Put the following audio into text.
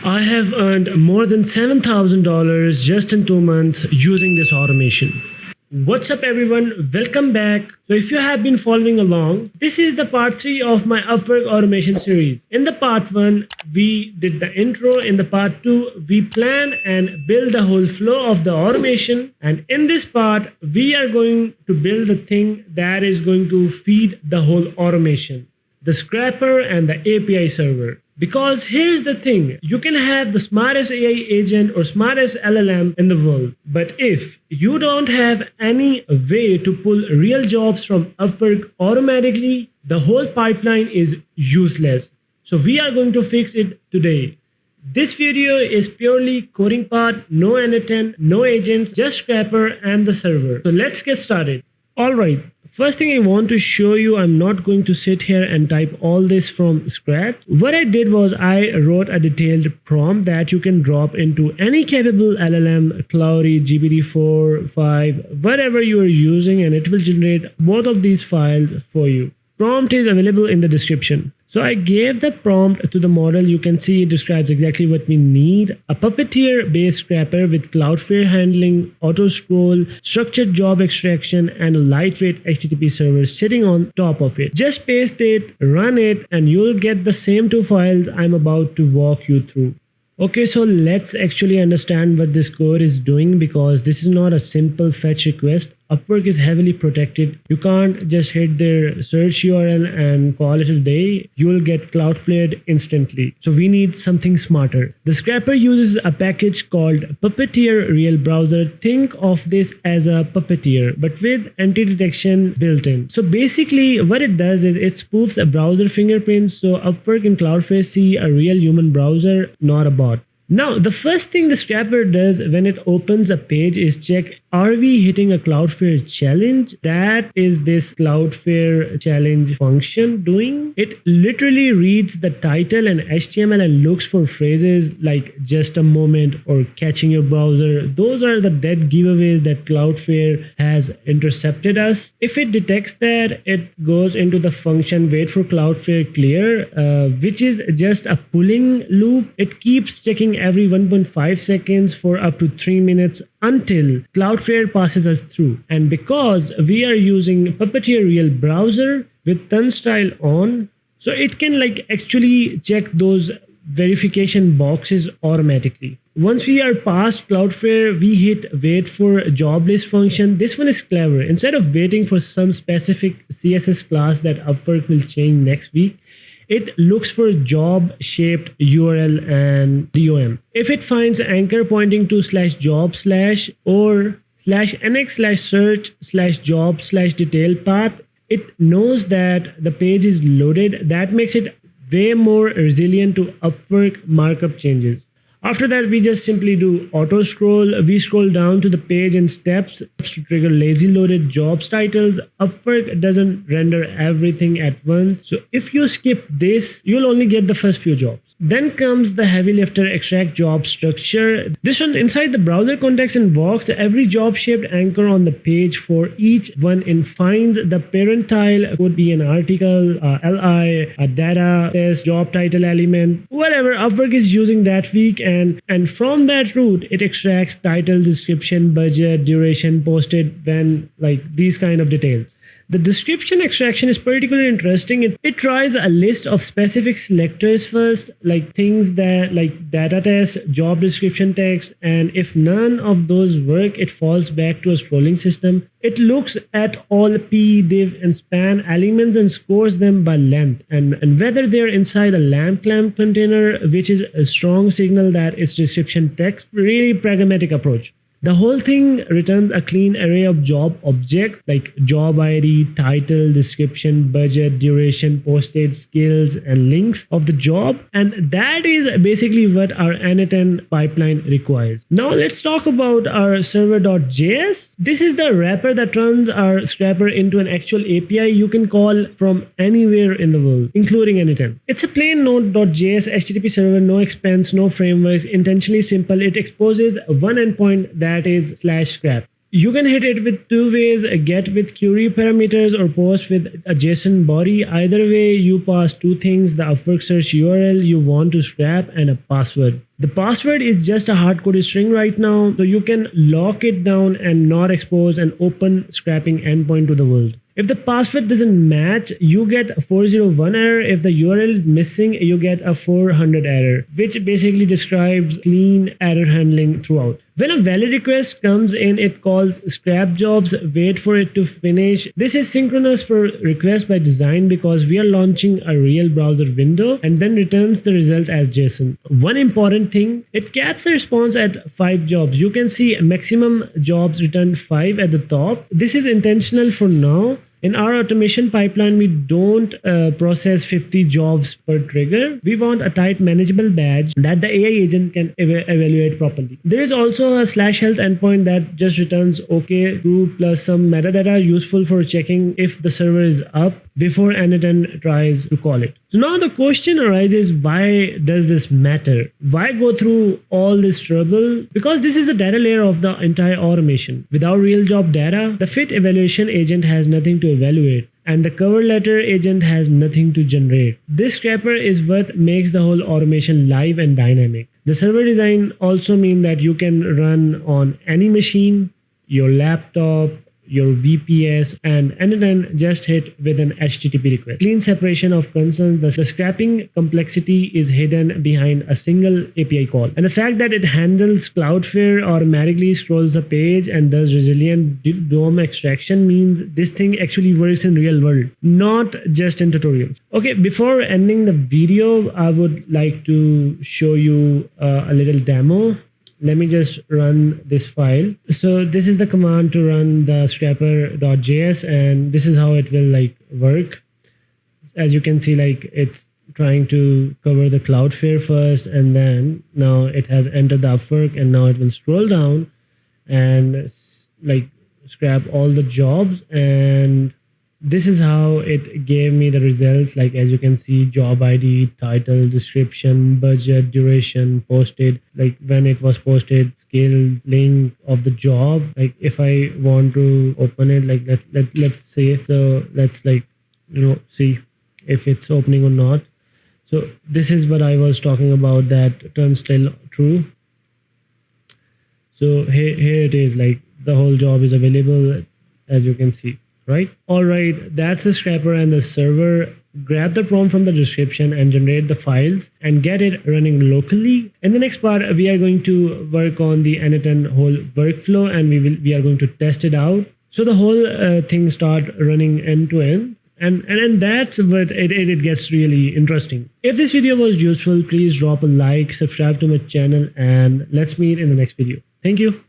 I have earned more than $7,000 just in 2 months using this automation. What's up everyone, welcome back. So if you have been following along, this is the part 3 of my Upwork automation series. In the part 1, we did the intro. In the part 2, we plan and build the whole flow of the automation. And in this part, we are going to build the thing that is going to feed the whole automation, the scraper and the API server. Because here's the thing, you can have the smartest AI agent or smartest LLM in the world, but if you don't have any way to pull real jobs from Upwork automatically, the whole pipeline is useless. So we are going to fix it today. This video is purely coding part, no annotant, no agents, just scraper and the server. So let's get started. Alright, first thing I want to show you, I'm not going to sit here and type all this from scratch. What I did was I wrote a detailed prompt that you can drop into any capable LLM, Cloudy, GPT-4, 5, whatever you are using, and it will generate both of these files for you. Prompt is available in the description. So I gave the prompt to the model. You can see it describes exactly what we need. A Puppeteer based scraper with Cloudflare handling, auto scroll, structured job extraction, and a lightweight HTTP server sitting on top of it. Just paste it, run it, and you'll get the same 2 files I'm about to walk you through. Okay, so let's actually understand what this code is doing, because this is not a simple fetch request. Upwork is heavily protected. You can't just hit their search URL and call it a day. You will get Cloudflared instantly. So we need something smarter. The scraper uses a package called Puppeteer Real Browser. Think of this as a Puppeteer, but with anti-detection built in. So basically what it does is it spoofs a browser fingerprints. So Upwork and Cloudflare see a real human browser, not a bot. Now, the first thing the scraper does when it opens a page is check, are we hitting a Cloudflare challenge? That is this Cloudflare challenge function doing. It literally reads the title and HTML and looks for phrases like just a moment or catching your browser. Those are the dead giveaways that Cloudflare has intercepted us. If it detects that, it goes into the function wait for Cloudflare clear, which is just a pulling loop. It keeps checking every 1.5 seconds for up to 3 minutes until Cloudflare passes us through. And because we are using Puppeteer Real Browser with Turnstile on, so it can actually check those verification boxes automatically. Once we are past Cloudflare, we hit wait for job list function. This one is clever. Instead of waiting for some specific CSS class that Upwork will change next week, it looks for job-shaped URL and DOM. If it finds anchor pointing to /job/ or /nx/search/job/detail path, it knows that the page is loaded. That makes it way more resilient to Upwork markup changes. After that, we just simply do auto scroll. We scroll down to the page in steps to trigger lazy loaded jobs titles. Upwork doesn't render everything at once. So if you skip this, you'll only get the first few jobs. Then comes the heavy lifter extract job structure. This one inside the browser context and box, every job shaped anchor on the page for each one it finds the parent tile could be an article, LI, a data, test, job title element, whatever Upwork is using that week. And from that route, it extracts title, description, budget, duration, posted, when, these kind of details. The description extraction is particularly interesting. It tries a list of specific selectors first, things that data test, job description text, and if none of those work, it falls back to a scrolling system. It looks at all p, div, and span elements and scores them by length and whether they're inside a lamp clamp container, which is a strong signal that it's description text. Really pragmatic approach. The whole thing returns a clean array of job objects like job ID, title, description, budget, duration, posted, skills, and links of the job. And that is basically what our annotant pipeline requires. Now let's talk about our server.js. This is the wrapper that turns our scraper into an actual API you can call from anywhere in the world, including annotant. It's a plain Node.js HTTP server, no expense, no frameworks, intentionally simple. It exposes one endpoint that is /scrap. You can hit it with two ways, a get with query parameters or post with a JSON body. Either way, you pass two things, the Upwork search URL you want to scrap and a password. The password is just a hardcoded string right now, so you can lock it down and not expose an open scrapping endpoint to the world. If the password doesn't match, you get a 401 error. If the URL is missing, you get a 400 error, which basically describes clean error handling throughout. When a valid request comes in, it calls scrap jobs, wait for it to finish. This is synchronous per request by design because we are launching a real browser window and then returns the result as JSON. One important thing, it caps the response at 5 jobs. You can see maximum jobs returned 5 at the top. This is intentional for now. In our automation pipeline, we don't process 50 jobs per trigger. We want a tight manageable badge that the AI agent can evaluate properly. There is also a /health endpoint that just returns OK, true, plus some metadata useful for checking if the server is up before anyone tries to call it. So now the question arises, why does this matter? Why go through all this trouble? Because this is the data layer of the entire automation. Without real job data, the fit evaluation agent has nothing to evaluate, and the cover letter agent has nothing to generate. This scraper is what makes the whole automation live and dynamic. The server design also means that you can run on any machine, your laptop, your VPS, and then just hit with an HTTP request. Clean separation of concerns. The scrapping complexity is hidden behind a single API call. And the fact that it handles Cloudflare, automatically scrolls the page and does resilient DOM extraction means this thing actually works in real world, not just in tutorials. Okay, before ending the video, I would like to show you a little demo. Let me just run this file. So this is the command to run the scraper.js, and this is how it will work. As you can see, it's trying to cover the Cloudflare first, and then now it has entered the Upwork, and now it will scroll down and scrap all the jobs, and this is how it gave me the results. As you can see, job ID, title, description, budget, duration, posted, when it was posted, skills, link of the job. If I want to open it, let's say, so let's see if it's opening or not. So this is what I was talking about, that turns still true. So here it is, the whole job is available, as you can see. Right? All right, that's the scraper and the server. Grab the prompt from the description and generate the files and get it running locally. In the next part, we are going to work on the N8N whole workflow, and we are going to test it out. So the whole thing start running end to end. And that's what it gets really interesting. If this video was useful, please drop a like, subscribe to my channel, and let's meet in the next video. Thank you.